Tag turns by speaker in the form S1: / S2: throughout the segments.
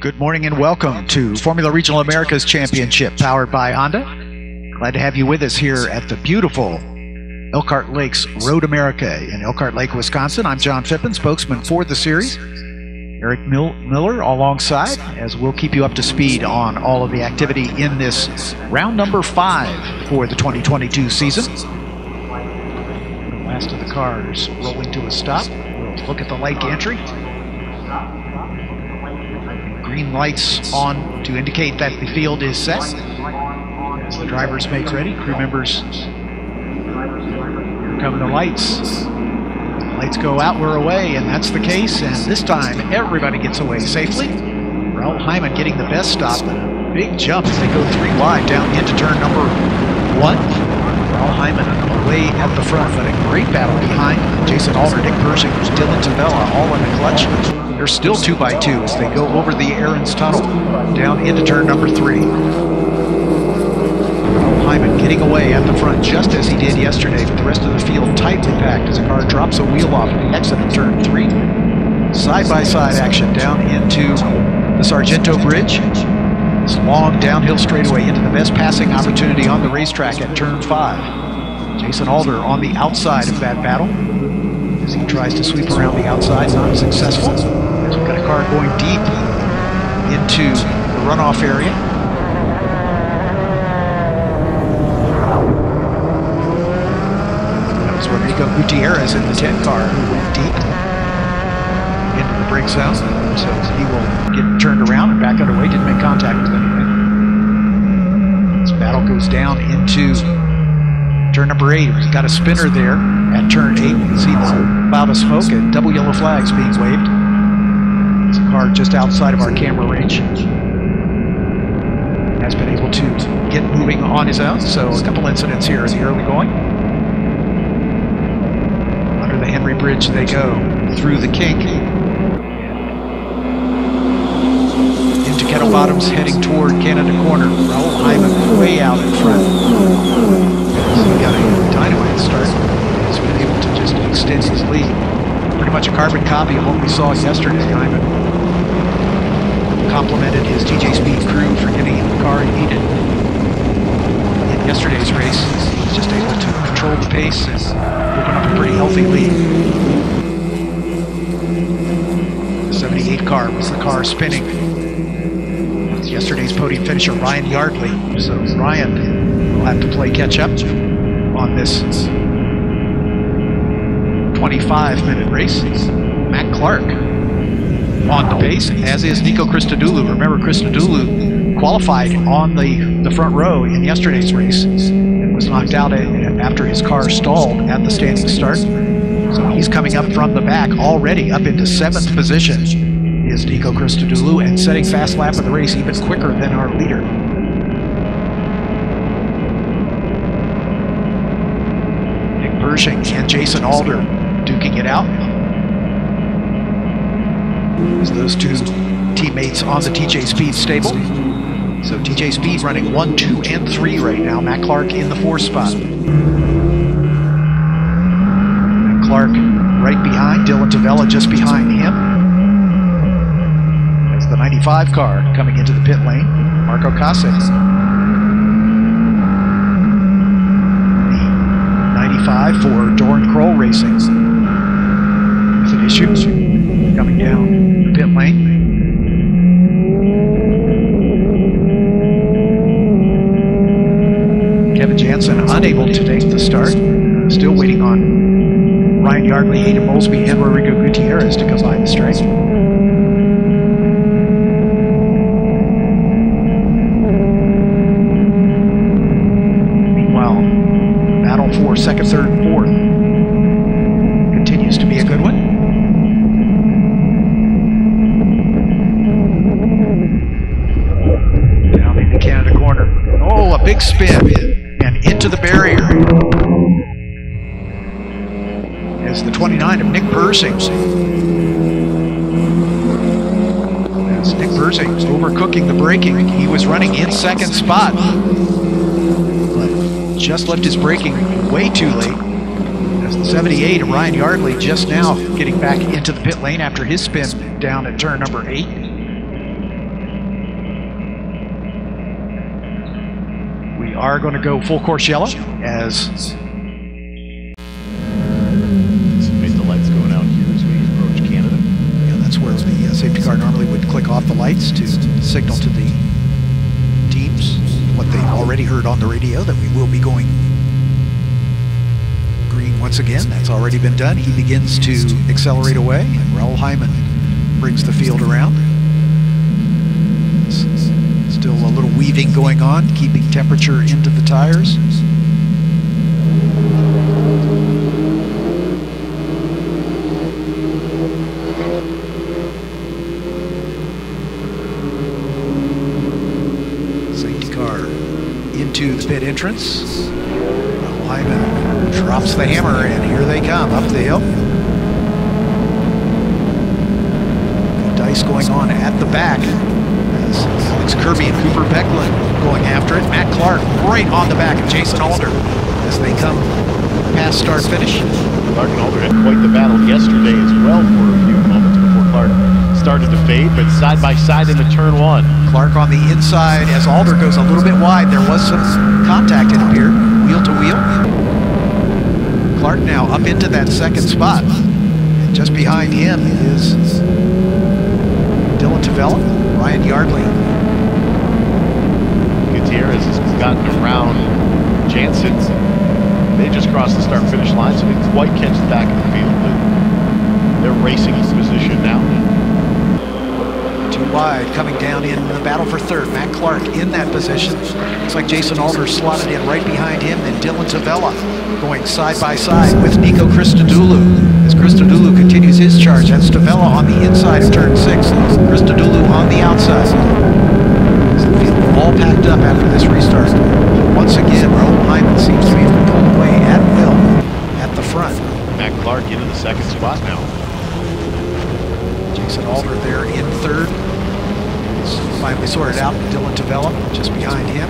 S1: Good morning and welcome to Formula Regional Americas Championship, powered by Honda. Glad to have you with us here at the beautiful Elkhart Lakes Road America in Elkhart Lake, Wisconsin. I'm John Fippin, spokesman for the series. Eric Miller alongside, as we'll keep you up to speed on all of the activity in this round number 5 for the 2022 season. The last of the cars rolling to a stop. We'll look at the lake entry. Green lights on to indicate that the field is set. As the drivers make ready, crew members, here come the lights. The lights go out, we're away, and that's the case. And this time, everybody gets away safely. Raoul Hyman getting the best stop. Big jump as they go 3 wide down into turn number 1. Raoul Hyman away at the front, but a great battle behind Jason Alder, Nico Christodoulou, Dylan Tavella, all in the clutch. They're still 2x2 as they go over the Aaron's Tunnel down into turn number 3. Raoul Hyman getting away at the front just as he did yesterday, with the rest of the field tightly packed as the car drops a wheel off at the exit of turn 3. Side-by-side action down into the Sargento Bridge. This long downhill straightaway into the best passing opportunity on the racetrack at turn 5. Jason Alder on the outside of that battle as he tries to sweep around the outside, not successful. As we've got a car going deep into the runoff area. That was Rodrigo Gutierrez in the 10 car who went deep into the brake zone. So he will get turned around and back underway, didn't make contact with anything. This battle goes down into turn number 8. He's got a spinner there at turn 8. You can see the cloud of smoke and double yellow flags being waved. It's a car just outside of our camera range. Has been able to get moving on his own, so a couple incidents here in the early going. Under the Henry Bridge they go, through the kink. Into Kettle Bottoms, heading toward Canada Corner. Raoul Hyman way out in front. He got a dynamite start. He's been able to just extend his lead. Pretty much a carbon copy of what we saw yesterday. Hyman complimented his TJ Speed crew for getting him the car he needed. In yesterday's race, he was just able to control the pace and open up a pretty healthy lead. The 78 car was the car spinning. Yesterday's podium finisher, Ryan Yardley. So Ryan will have to play catch up on this 25-minute race. Matt Clark on the pace, as is Nico Christodoulou. Remember, Christodoulou qualified on the front row in yesterday's race and was knocked out after his car stalled at the standing start. So he's coming up from the back already, up into 7th position is Nico Christodoulou, and setting fast lap of the race even quicker than our leader. Persing and Jason Alder duking it out. As those two teammates on the TJ Speed stable. So TJ Speed running 1, 2, and 3 right now. Matt Clark in the 4th spot. Matt Clark right behind. Dylan Tavella just behind him. That's the 95 car coming into the pit lane. Marco Kacic. 95 for Doran-Kroll Racing. With an issue coming down the pit lane. Kevin Janzen unable to take the start. Still waiting on Ryan Yardley, Hayden Bowlsbey, and Rodrigo Gutierrez to come by the straight. For 2nd, 3rd, and 4th continues to be a good one. Down into Canada Corner. Oh, a big spin and into the barrier. As the 29 of Nick Persing. As Nick Persing overcooking the braking. He was running in 2nd spot. Just left his braking way too late. As the 78 of Ryan Yardley just now getting back into the pit lane after his spin down at turn number 8. are going to go full course yellow as
S2: the lights going out here as we approach Canada.
S1: Yeah, that's where the safety car normally would click off the lights to signal to the teams what they've already heard on the radio, that we will be going green once again. That's already been done. He begins to accelerate away, and Raoul Hyman brings the field around. Still a little weaving going on, keeping temperature into the tires. Safety car into the pit entrance. Raoul Hyman drops the hammer, and here they come up the hill. Good dice going on at the back. Alex Kirby and Cooper Becklin going after it. Matt Clark right on the back of Jason Alder as they come past start finish.
S2: Clark and Alder had quite the battle yesterday as well for a few moments before Clark started to fade, but side by side into turn one.
S1: Clark on the inside as Alder goes a little bit wide. There was some contact, it appeared, wheel to wheel. Clark now up into that second spot. And just behind him is Tavella, Ryan Yardley.
S2: Gutierrez has gotten around Janzen. They just crossed the start-finish line, so they didn't quite catch the back of the field, but they're racing in position now.
S1: Too wide, coming down in the battle for third. Matt Clark in that position. Looks like Jason Alder slotted in right behind him, and Dylan Tavella going side by side with Nico Christodoulou. As Christodoulou continues his charge, that's Tavella on the inside of turn 6, Christodoulou on the outside. The field all packed up after this restart. Once again, Raoul Hyman seems to be pulled away at will at the front.
S2: Matt Clark into the second spot now.
S1: Jason Alder there in third. It's finally sorted out. Dylan Tavella just behind him.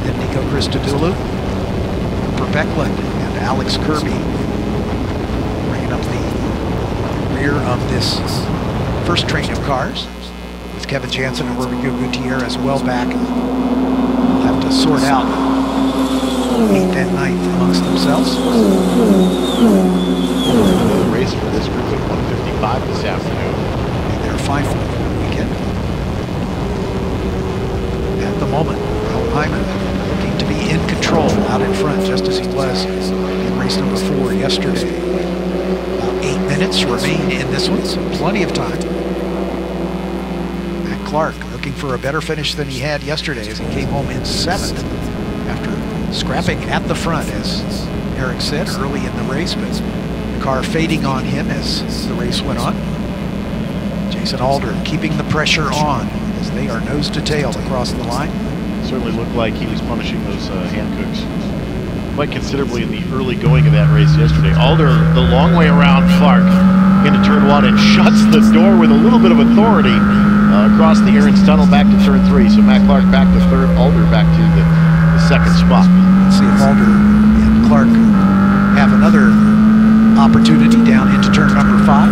S1: Then Nico Christodoulou, Cooper Becklin, and Alex Kirby bringing up the rear of this first train of cars. With Kevin Janzen and Rodrigo Gutierrez well back. They'll have to sort out 8th and 9th amongst themselves.
S2: Another race for this group at 1:55 this afternoon.
S1: And they're fine for the weekend. At the moment, Raoul Hyman looking to be in control out in front, just as he was in race number 4 yesterday. About 8 minutes remain in this one, so plenty of time. Matt Clark looking for a better finish than he had yesterday as he came home in 7th after scrapping at the front, as Eric said early in the race, but the car fading on him as the race went on. Jason Alder keeping the pressure on as they are nose to tail across the line.
S2: Certainly looked like he was punishing those HAKUNs quite considerably in the early going of that race yesterday. Alder the long way around Clark into turn 1 and shuts the door with a little bit of authority across the Aaron's tunnel back to turn 3. So Matt Clark back to third, Alder back to the second spot.
S1: Let's see if Alder and Clark have another opportunity down into turn number 5.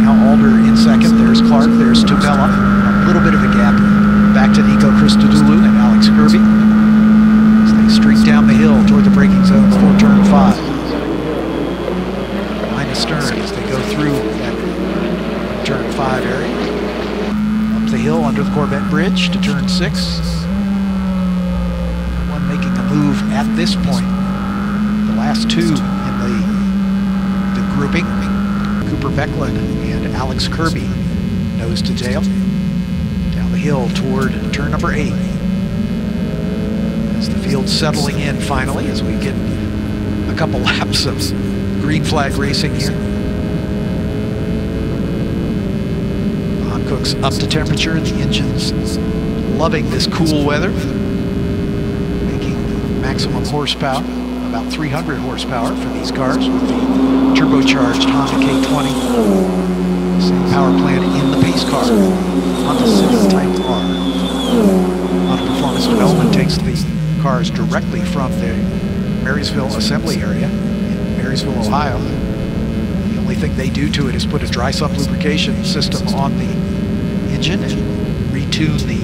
S1: Now Alder in second, there's Clark, there's Tavella. A little bit of a gap back to Nico Christodoulou and Alex Kirby as they streak down the hill toward the braking zone before turn 5. Line astern as they go through that turn 5 area. Up the hill under the Corvette Bridge to turn 6. One making a move at this point. The last two in the grouping, Cooper Becklin and Alex Kirby, nose to tail. Down the hill toward turn number 8. As the field's settling in finally, as we get a couple laps of green flag racing here. Cook's up to temperature, the engine's loving this cool weather, making maximum horsepower, about 300 horsepower for these cars with the turbocharged Honda K20. Same power plant in the pace car, Honda Civic Type R. Honda Performance Development takes the cars directly from the Marysville assembly area in Marysville, Ohio. The only thing they do to it is put a dry sump lubrication system on the engine and retune the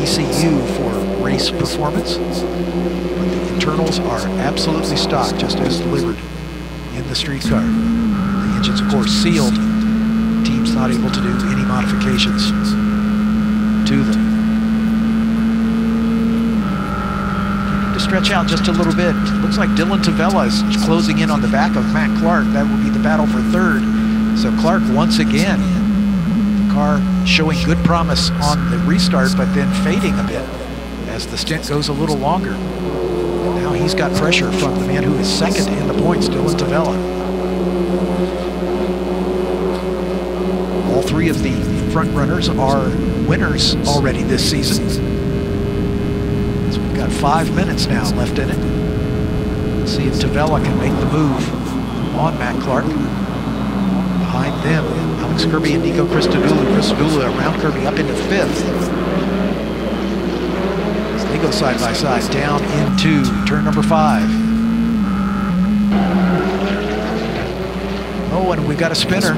S1: ECU for race performance. But the internals are absolutely stock, just as delivered in the street car. The engines, of course, sealed. The team's not able to do any modifications to them. To stretch out just a little bit. Looks like Tavella is closing in on the back of Matt Clark. That will be the battle for third. So Clark once again, the car showing good promise on the restart, but then fading a bit as the stint goes a little longer. Now he's got pressure from the man who is second in the points, Tavella. All three of the front runners are winners already this season. So we've got 5 minutes now left in it. Let's see if Tavella can make the move on Matt Clark. Behind them, Alex Kirby and Nico Christodoulou. Christodoulou around Kirby up into fifth. As they go side by side down into turn number 5. Oh, and we've got a spinner.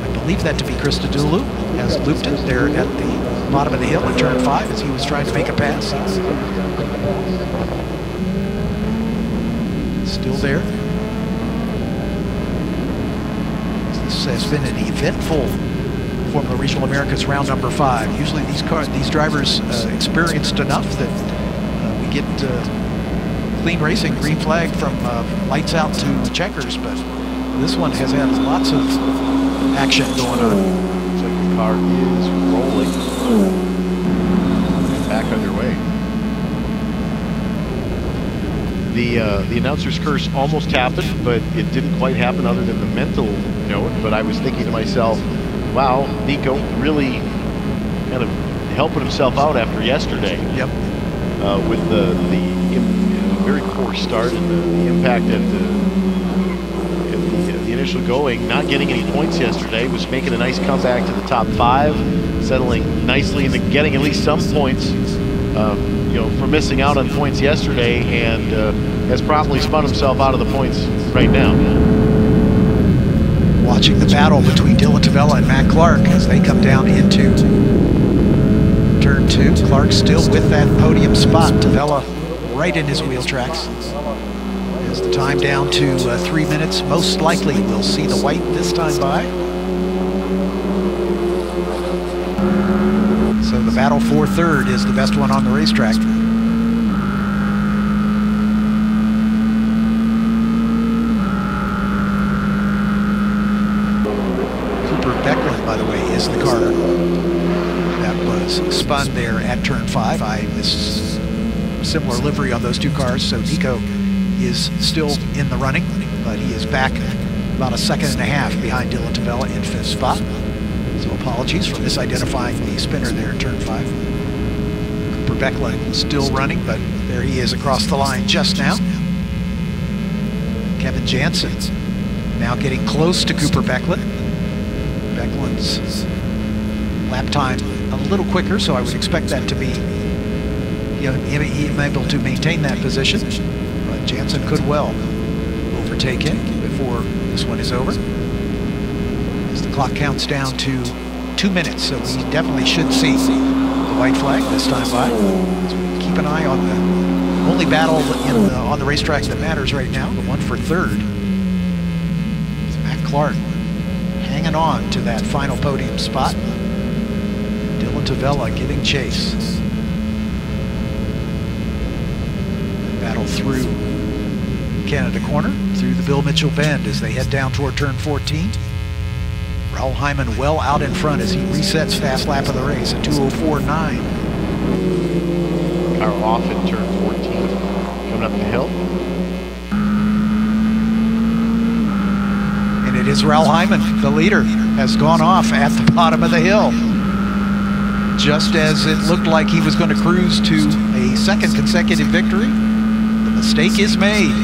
S1: I believe that to be Christodoulou, has looped it there at the bottom of the hill in turn 5 as he was trying to make a pass. Still there. This has been an eventful Formula Regional Americas round number 5. Usually these drivers experienced enough that we get clean racing, green flag from lights out to checkers, but this one has had lots of action going on.
S2: Looks like the car is rolling and back underway. The announcer's curse almost happened, but it didn't quite happen other than the mental note. But I was thinking to myself, wow, Nico really kind of helping himself out after yesterday.
S1: Yep.
S2: With the very poor start and the impact at the initial going, not getting any points yesterday, was making a nice comeback to the top 5, settling nicely and getting at least some points. For missing out on points yesterday, and has promptly spun himself out of the points right now.
S1: Watching the battle between Tavella and Matt Clark as they come down into turn 2. Clark still with that podium spot. Tavella right in his wheel tracks. As the time down to 3 minutes, most likely we'll see the white this time by. So the battle for third is the best one on the racetrack. Becklin, by the way, is the car that was spun there at turn 5. Similar livery on those two cars, so Nico is still in the running, but he is back about a second and a half behind Tavella in 5th spot. So apologies for misidentifying the spinner there at turn 5. Cooper Becklin still running, but there he is across the line just now. Kevin Janzen now getting close to Cooper Becklin. Becklin's lap time a little quicker, so I would expect that to be him able to maintain that position. But Janzen could well overtake him before this one is over. As the clock counts down to 2 minutes, so we definitely should see the white flag this time by. So we keep an eye on the only battle on the racetrack that matters right now, the one for third. It's Matt Clark hanging on to that final podium spot. Tavella giving chase. Battle through Canada Corner, through the Bill Mitchell Bend as they head down toward turn 14. Raoul Hyman well out in front as he resets fast lap of the race at 2:04.9.
S2: Car off in turn 14, coming up the hill.
S1: And it is Raoul Hyman, the leader, has gone off at the bottom of the hill. Just as it looked like he was going to cruise to a second consecutive victory, the mistake is made.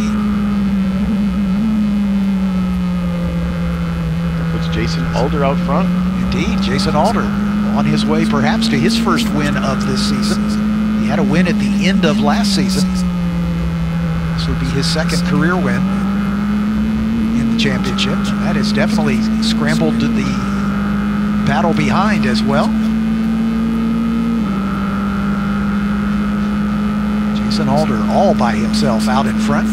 S2: That puts Jason Alder out front.
S1: Indeed, Jason Alder on his way perhaps to his first win of this season. He had a win at the end of last season. This would be his second career win in the championship. That has definitely scrambled the battle behind as well. Jason Alder all by himself out in front.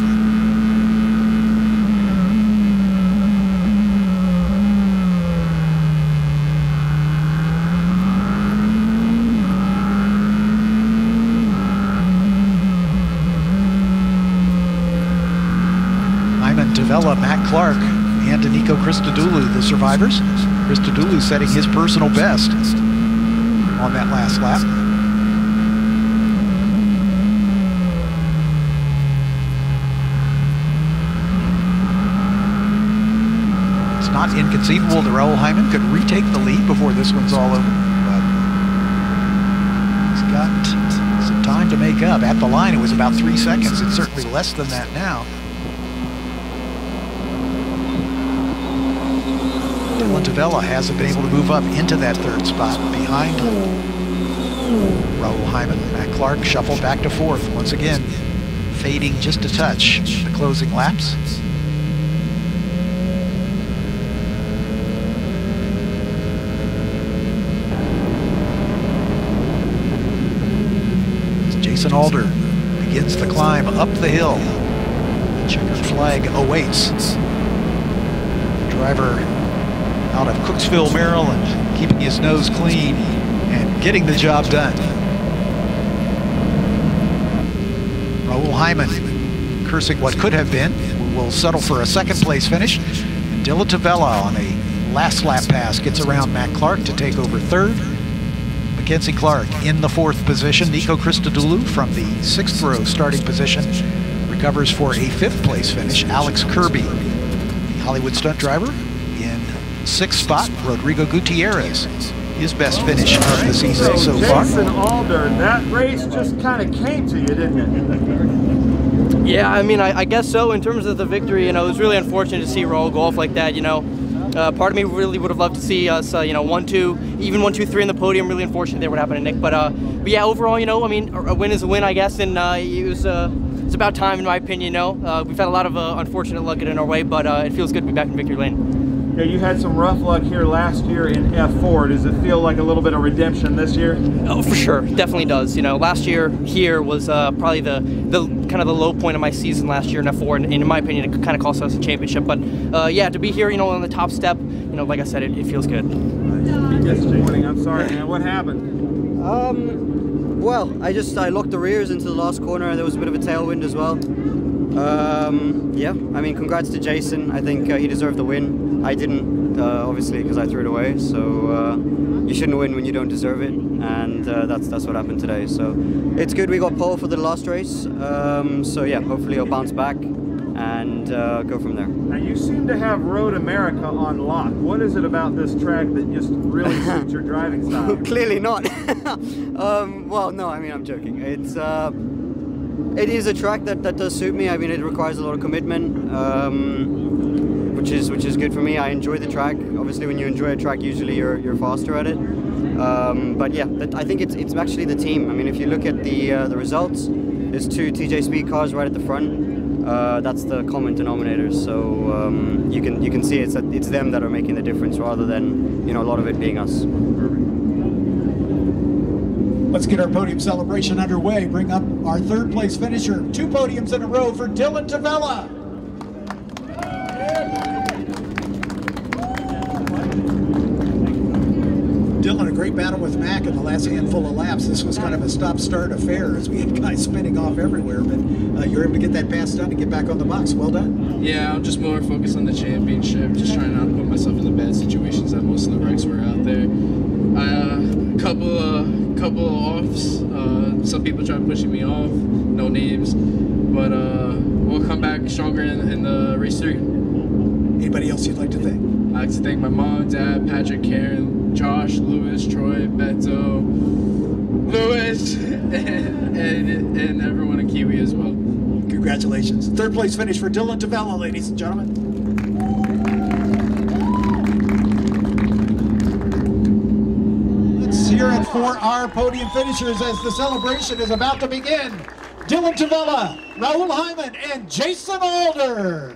S1: Hyman, Tavella, Matt Clark, and Nico Christodoulou, the survivors. Christodoulou setting his personal best on that last lap. It's not inconceivable that Raoul Hyman could retake the lead before this one's all over, but he's got some time to make up. At the line, it was about 3 seconds. It's certainly less than that now. Tavella hasn't been able to move up into that third spot behind Raoul Hyman. Matt Clark shuffled back to fourth. Once again, fading just a touch the closing laps. As Jason Alder begins the climb up the hill, the checkered flag awaits. Driver out of Cooksville, Maryland, keeping his nose clean and getting the job done. Raoul Hyman cursing what could have been, will settle for a second place finish. And Dylan Tavella on a last lap pass gets around Matt Clark to take over third. Mackenzie Clark in the fourth position. Nico Christodoulou from the sixth row starting position recovers for a fifth place finish. Alex Kirby, the Hollywood stunt driver, in sixth spot. Rodrigo Gutierrez, his best finish of the season so far.
S3: Jason Alder, that race just kind of came to you, didn't it?
S4: Yeah, I mean, I guess so. In terms of the victory, you know, it was really unfortunate to see Raoul go off like that, you know. Part of me really would have loved to see us, you know, 1-2, even 1-2-3 in the podium. Really unfortunate there what happened to Nick. But yeah, overall, you know, I mean, a win is a win, I guess, and it's about time, in my opinion, you know. We've had a lot of unfortunate luck in our way, but it feels good to be back in victory lane.
S3: Yeah, you had some rough luck here last year in F4. Does it feel like a little bit of redemption this year?
S4: Oh, for sure. Definitely does. You know, last year here was probably the kind of the low point of my season last year in F4, and in my opinion, it kind of cost us a championship. But yeah, to be here, you know, on the top step, you know, like I said, it feels good.
S3: Disappointing. I'm sorry, man. What happened?
S5: Well, I locked the rears into the last corner, and there was a bit of a tailwind as well. Yeah, I mean, congrats to Jason. I think he deserved the win. I didn't, obviously, because I threw it away. So you shouldn't win when you don't deserve it, and that's what happened today. So it's good we got pole for the last race. So yeah, hopefully he'll bounce back and go from there.
S3: Now you seem to have Road America on lock. What is it about this track that just really suits your driving style?
S5: Clearly not. Well, no, I mean, I'm joking. It is a track that does suit me. I mean, it requires a lot of commitment, which is good for me. I enjoy the track. Obviously, when you enjoy a track, usually you're faster at it. But yeah, I think it's actually the team. I mean, if you look at the results, there's 2 TJ Speed cars right at the front. That's the common denominator. So you can see it's them that are making the difference rather than, you know, a lot of it being us.
S6: Let's get our podium celebration underway. Bring up our third place finisher. 2 podiums in a row for Dylan Tavella. Dylan, a great battle with Mac in the last handful of laps. This was kind of a stop-start affair as we had guys spinning off everywhere, but you were able to get that pass done and get back on the box. Well done.
S7: Yeah, I'm just more focused on the championship, just trying not to put myself in the bad situations that most of the wrecks were out there. Couple of offs. Some people tried pushing me off. No names, but we'll come back stronger in the race 3.
S6: Anybody else you'd like to thank?
S7: I'd like to thank my mom, dad, Patrick, Karen, Josh, Lewis, Troy, Beto, Lewis, and everyone in Kiwi as well.
S6: Congratulations. Third place finish for Dylan Tavella, ladies and gentlemen. Hear it for our podium finishers as the celebration is about to begin. Dylan Tavella, Raoul Hyman, and Jason Alder.